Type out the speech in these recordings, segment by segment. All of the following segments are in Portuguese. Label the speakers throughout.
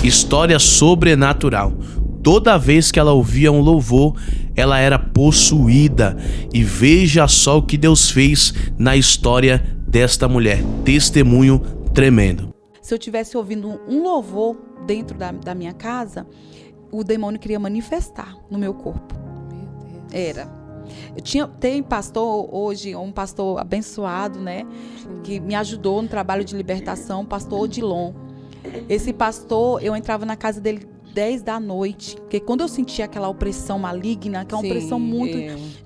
Speaker 1: História sobrenatural. Toda vez que ela ouvia um louvor, ela era possuída. E veja só o que Deus fez na história desta mulher. Testemunho tremendo.
Speaker 2: Se eu tivesse ouvindo um louvor dentro da minha casa, o demônio queria manifestar no meu corpo.
Speaker 3: Meu Deus.
Speaker 2: Era. Tem pastor hoje, um pastor abençoado, né? Que me ajudou no trabalho de libertação, pastor Odilon. Esse pastor, eu entrava na casa dele 10 da noite, porque quando eu sentia aquela opressão maligna, que é uma opressão muito...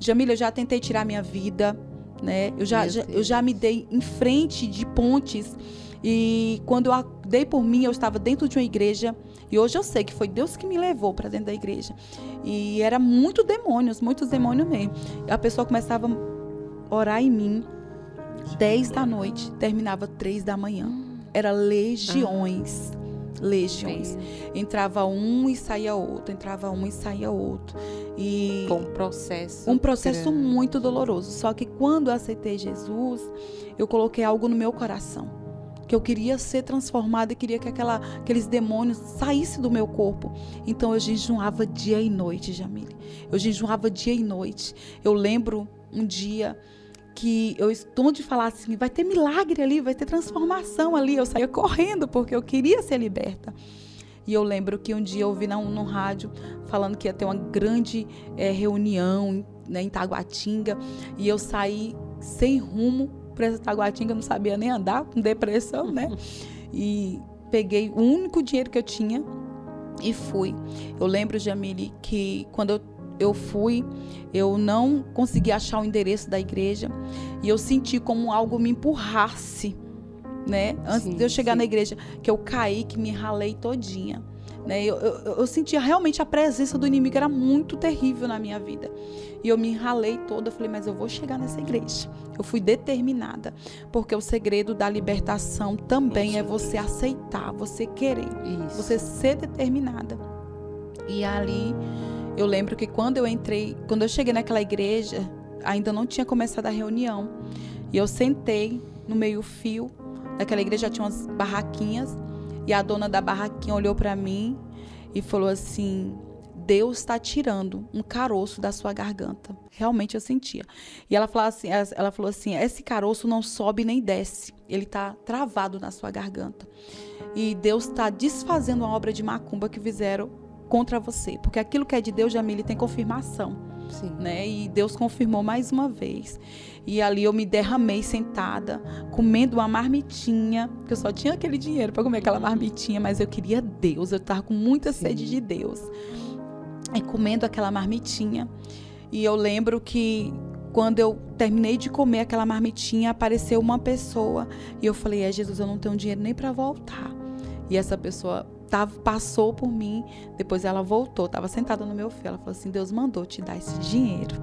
Speaker 2: Jamília, eu já tentei tirar minha vida, né? Eu já me dei em frente de pontes, e quando eu dei por mim, eu estava dentro de uma igreja, e hoje eu sei que foi Deus que me levou para dentro da igreja. E era muitos demônios mesmo. A pessoa começava a orar em mim, 10 da noite, terminava 3 da manhã. Era legiões. Legiões. Entrava um e saía outro, entrava um e saía outro. E
Speaker 3: com um
Speaker 2: processo
Speaker 3: grande.
Speaker 2: muito doloroso. Só que quando eu aceitei Jesus, eu coloquei algo no meu coração, que eu queria ser transformada e queria que aqueles demônios saíssem do meu corpo. Então eu jejuava dia e noite, Jamília. Eu jejuava dia e noite. Eu lembro um dia que eu estou de falar assim, vai ter milagre ali, vai ter transformação ali. Eu saía correndo porque eu queria ser liberta. E eu lembro que um dia eu ouvi no rádio falando que ia ter uma grande reunião, né, em Taguatinga, e eu saí sem rumo para essa Taguatinga, eu não sabia nem andar, com depressão, né? E peguei o único dinheiro que eu tinha e fui. Eu lembro, Jamile, que quando eu fui, eu não consegui achar o endereço da igreja e eu senti como algo me empurrasse, né? Antes de eu chegar na igreja, que eu caí, que me ralei todinha, né? Eu sentia realmente a presença do inimigo, era muito terrível na minha vida. E eu me enralei toda, eu falei, mas eu vou chegar nessa igreja. Eu fui determinada, porque o segredo da libertação também é você aceitar, você querer, você ser determinada. E ali, eu lembro que quando eu cheguei naquela igreja, ainda não tinha começado a reunião. E eu sentei no meio-fio daquela igreja, já tinha umas barraquinhas, e a dona da barraquinha olhou para mim e falou assim, Deus está tirando um caroço da sua garganta. Realmente eu sentia. E ela falou assim, esse caroço não sobe nem desce, ele está travado na sua garganta. E Deus está desfazendo uma obra de macumba que fizeram contra você, porque aquilo que é de Deus, Jamile, tem confirmação. Sim. Né? E Deus confirmou mais uma vez. E ali eu me derramei sentada, comendo uma marmitinha, porque eu só tinha aquele dinheiro para comer aquela marmitinha, mas eu queria Deus, eu estava com muita sede de Deus. E comendo aquela marmitinha. E eu lembro que quando eu terminei de comer aquela marmitinha, apareceu uma pessoa. E eu falei, Jesus, eu não tenho dinheiro nem para voltar. E essa pessoa passou por mim, depois ela voltou, estava sentada no meu fio, ela falou assim, Deus mandou te dar esse dinheiro.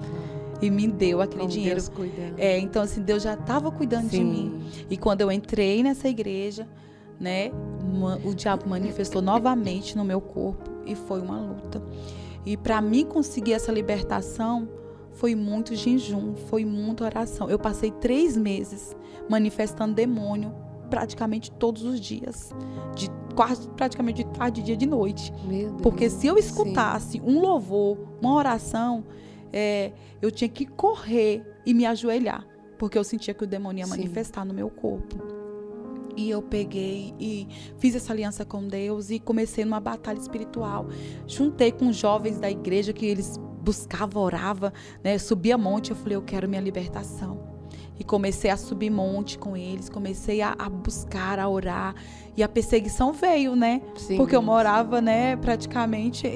Speaker 2: E me deu aquele dinheiro. Deus cuidando. Então assim, Deus já estava cuidando de mim. E quando eu entrei nessa igreja, né, o diabo manifestou novamente no meu corpo e foi uma luta. E para mim conseguir essa libertação, foi muito jejum, foi muita oração. Eu passei 3 meses manifestando demônio praticamente todos os dias, praticamente de tarde, de dia, de noite. Porque se eu escutasse um louvor, uma oração, eu tinha que correr e me ajoelhar, porque eu sentia que o demônio ia manifestar no meu corpo. E eu peguei e fiz essa aliança com Deus e comecei numa batalha espiritual. Juntei com jovens da igreja que eles buscavam, oravam, né? Subia monte, eu falei, eu quero minha libertação. E comecei a subir monte com eles, comecei a buscar, a orar. E a perseguição veio, né? Porque eu morava, né, praticamente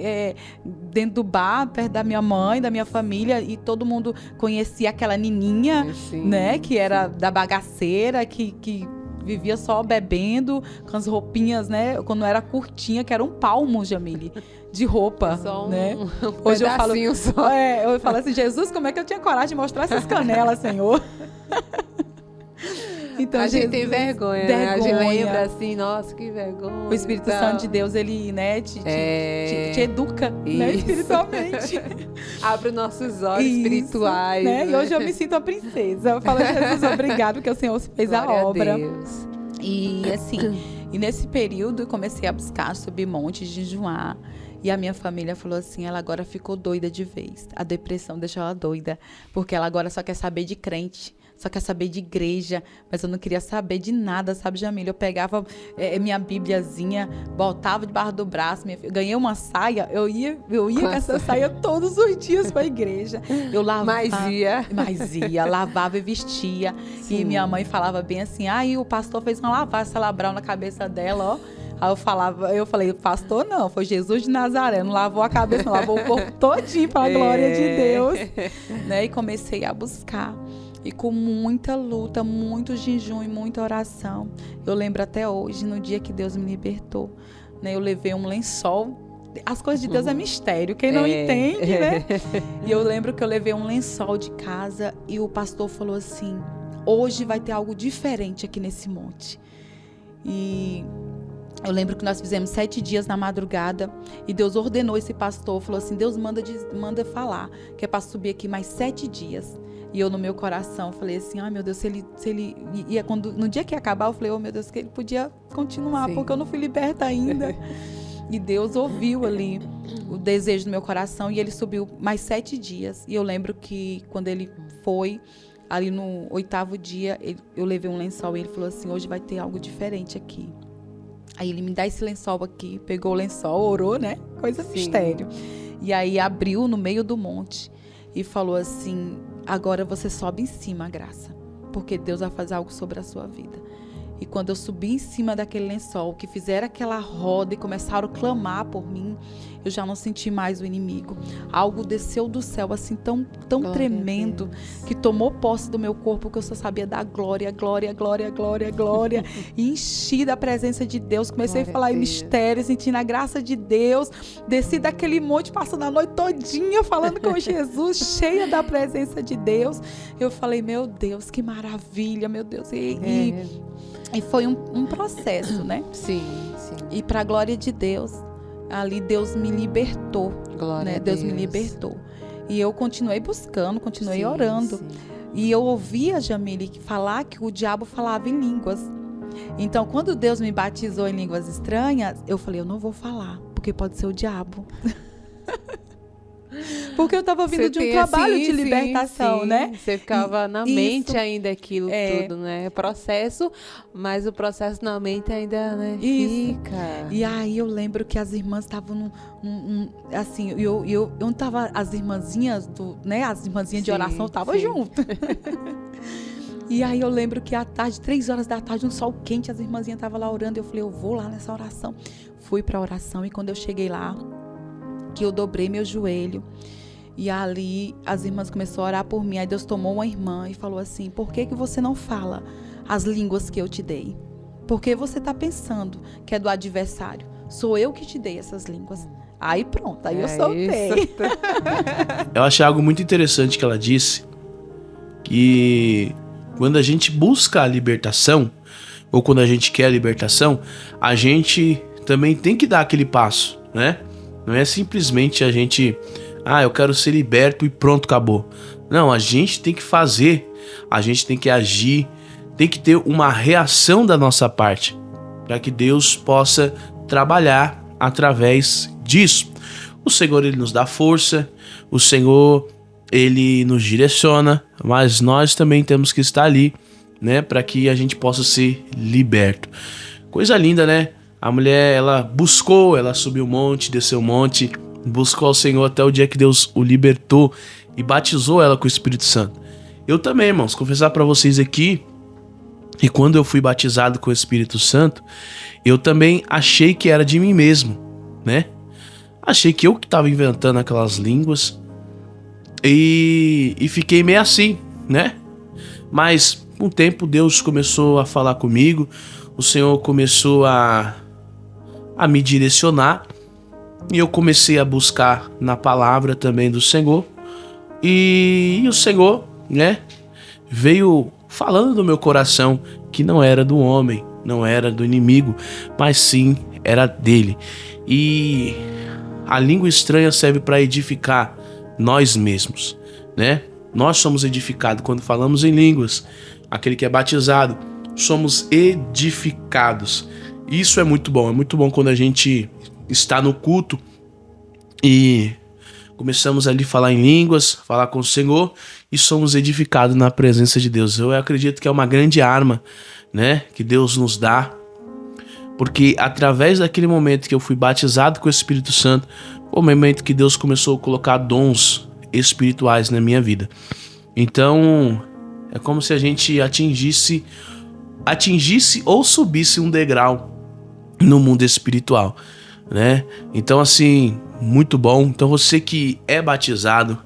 Speaker 2: dentro do bar, perto da minha mãe, da minha família. E todo mundo conhecia aquela nininha, né? Que era da bagaceira, que vivia só bebendo, com as roupinhas, né? Quando era curtinha, que era um palmo, Jamile, de roupa,
Speaker 3: só
Speaker 2: né?
Speaker 3: Um
Speaker 2: Hoje
Speaker 3: pedacinho só.
Speaker 2: Eu falo assim, Jesus, como é que eu tinha coragem de mostrar essas canelas, Senhor? Então,
Speaker 3: a gente tem vergonha, né? A gente lembra assim, nossa, que vergonha.
Speaker 2: O Espírito Santo de Deus, ele, né, te educa, né, espiritualmente.
Speaker 3: Abre os nossos olhos espirituais.
Speaker 2: Né? E hoje eu me sinto a princesa. Eu falo, Jesus, obrigado, porque o Senhor fez glória a obra.
Speaker 3: A Deus.
Speaker 2: E assim, E nesse período eu comecei a buscar, subir monte, jejuar. E a minha família falou assim, ela agora ficou doida de vez. A depressão deixou ela doida, porque ela agora só quer saber de crente, só quer saber de igreja, mas eu não queria saber de nada, sabe, Jamília? Eu pegava minha bibliazinha, botava debaixo do braço, ganhei uma saia, eu ia com essa saia todos os dias para a igreja. Eu lavava, mas ia, lavava e vestia. Sim. E minha mãe falava bem assim, aí o pastor fez uma lavagem cerebral na cabeça dela, ó. Aí eu falei, pastor não, foi Jesus de Nazaré, não lavou a cabeça, não lavou o corpo todinho para a glória de Deus, né? E comecei a buscar. E com muita luta, muito jejum e muita oração. Eu lembro até hoje, no dia que Deus me libertou, né? Eu levei um lençol. As coisas de Deus é mistério, quem não entende, né? E eu lembro que eu levei um lençol de casa e o pastor falou assim, hoje vai ter algo diferente aqui nesse monte. E eu lembro que nós fizemos 7 dias na madrugada e Deus ordenou esse pastor, falou assim, Deus manda falar, que é para subir aqui mais 7 dias. E eu no meu coração falei assim, ai meu Deus, se ele ia, no dia que ia acabar, eu falei, oh meu Deus, que ele podia continuar, porque eu não fui liberta ainda. E Deus ouviu ali o desejo do meu coração e ele subiu mais 7 dias. E eu lembro que quando ele foi, ali no 8º dia, eu levei um lençol e ele falou assim, hoje vai ter algo diferente aqui. Aí ele me dá esse lençol aqui, pegou o lençol, orou, né? Coisa mistério. E aí abriu no meio do monte e falou assim, agora você sobe em cima, Graça, porque Deus vai fazer algo sobre a sua vida. E quando eu subi em cima daquele lençol, que fizeram aquela roda e começaram a clamar por mim, eu já não senti mais o inimigo. Algo desceu do céu, assim, tão tremendo, que tomou posse do meu corpo, que eu só sabia dar glória, glória, glória, glória, glória. E enchi da presença de Deus. Comecei a falar em mistérios, sentindo a graça de Deus. Desci daquele monte, passando a noite todinha, falando com Jesus, cheia da presença de Deus. Eu falei, meu Deus, que maravilha, meu Deus. E foi um processo, né?
Speaker 3: Sim.
Speaker 2: E para a glória de Deus, ali Deus me libertou.
Speaker 3: Glória
Speaker 2: né?
Speaker 3: a Deus.
Speaker 2: Deus me libertou. E eu continuei buscando, continuei orando. E eu ouvia, Jamile, falar que o diabo falava em línguas. Então, quando Deus me batizou em línguas estranhas, eu falei, eu não vou falar, porque pode ser o diabo. Porque eu estava vindo de um trabalho de libertação, né?
Speaker 3: Você ficava na mente ainda aquilo tudo, né? Processo, mas o processo na mente ainda, né? Fica.
Speaker 2: E aí eu lembro que as irmãs estavam assim, eu não tava, as irmãzinhas as irmãzinhas de oração estavam junto. E aí eu lembro que à tarde, 3 horas da tarde, um sol quente, as irmãzinhas estavam lá orando. Eu falei, eu vou lá nessa oração. Fui pra oração e quando eu cheguei lá, que eu dobrei meu joelho e ali as irmãs começaram a orar por mim. Aí Deus tomou uma irmã e falou assim, por que você não fala as línguas que eu te dei? Porque você está pensando que é do adversário. Sou eu que te dei essas línguas. Aí pronto, aí eu soltei.
Speaker 1: Eu achei algo muito interessante que ela disse, que quando a gente busca a libertação, ou quando a gente quer a libertação, a gente também tem que dar aquele passo, né? Não é simplesmente a gente, eu quero ser liberto e pronto, acabou. Não, a gente tem que fazer, a gente tem que agir, tem que ter uma reação da nossa parte, para que Deus possa trabalhar através disso. O Senhor, Ele nos dá força, o Senhor, Ele nos direciona, mas nós também temos que estar ali, né, para que a gente possa ser liberto. Coisa linda, né? A mulher, ela buscou, ela subiu o monte, desceu o monte, buscou ao Senhor até o dia que Deus o libertou e batizou ela com o Espírito Santo. Eu também, irmãos, confessar para vocês aqui, que quando eu fui batizado com o Espírito Santo, eu também achei que era de mim mesmo, né? Achei que eu que estava inventando aquelas línguas e fiquei meio assim, né? Mas com o tempo Deus começou a falar comigo, o Senhor começou a me direcionar e eu comecei a buscar na palavra também do Senhor e o Senhor, né, veio falando no meu coração que não era do homem, não era do inimigo, mas sim era dele. E a língua estranha serve para edificar nós mesmos, né? Nós somos edificados quando falamos em línguas. Aquele que é batizado, somos edificados. Isso é muito bom quando a gente está no culto e começamos ali a falar em línguas, falar com o Senhor e somos edificados na presença de Deus. Eu acredito que é uma grande arma, né, que Deus nos dá, porque através daquele momento que eu fui batizado com o Espírito Santo, foi o momento que Deus começou a colocar dons espirituais na minha vida. Então, é como se a gente atingisse ou subisse um degrau no mundo espiritual, né? Então, assim, muito bom. Então, você que é batizado,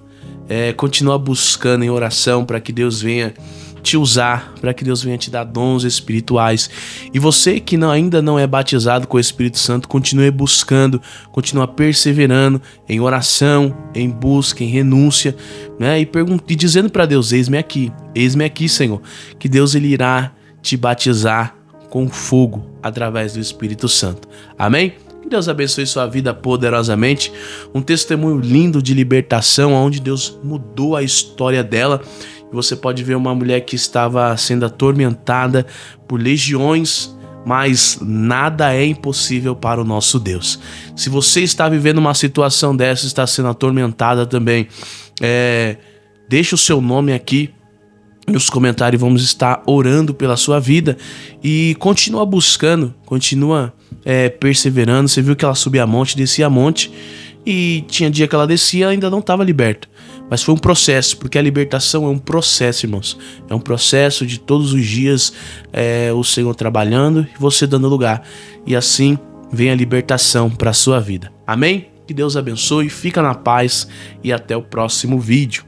Speaker 1: continua buscando em oração para que Deus venha te usar, para que Deus venha te dar dons espirituais. E você que ainda não é batizado com o Espírito Santo, continue buscando, continue perseverando em oração, em busca, em renúncia, né? E dizendo para Deus: eis-me aqui, Senhor. Que Deus ele irá te batizar com fogo através do Espírito Santo. Amém? Que Deus abençoe sua vida poderosamente. Um testemunho lindo de libertação, onde Deus mudou a história dela. Você pode ver uma mulher que estava sendo atormentada por legiões, mas nada é impossível para o nosso Deus. Se você está vivendo uma situação dessa, está sendo atormentada também, deixa o seu nome aqui nos comentários, vamos estar orando pela sua vida. E continua buscando, continua perseverando. Você viu que ela subia a monte, descia a monte, e tinha dia que ela descia e ainda não estava liberta. Mas foi um processo, porque a libertação é um processo, irmãos. É um processo de todos os dias, o Senhor trabalhando e você dando lugar. E assim vem a libertação para a sua vida. Amém? Que Deus abençoe, fica na paz e até o próximo vídeo.